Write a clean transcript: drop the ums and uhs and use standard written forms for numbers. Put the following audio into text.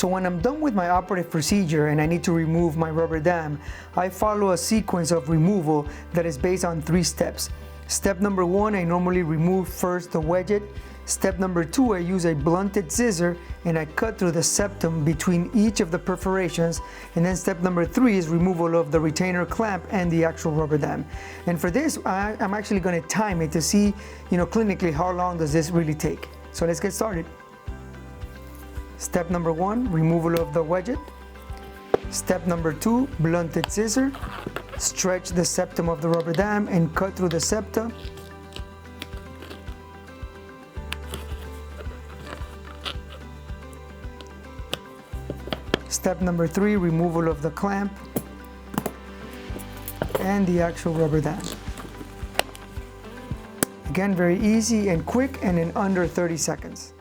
So when I'm done with my operative procedure and I need to remove my rubber dam, I follow a sequence of removal that is based on 3 steps. Step number 1, I normally remove first the wedget. Step number 2, I use a blunted scissor and I cut through the septum between each of the perforations. And then step number 3 is removal of the retainer clamp and the actual rubber dam. And for this, I'm actually going to time it to see, clinically how long does this really take. So let's get started. Step number 1, removal of the wedget. Step number 2, blunted scissor. Stretch the septum of the rubber dam and cut through the septa. Step number 3, removal of the clamp and the actual rubber dam. Again, very easy and quick and in under 30 seconds.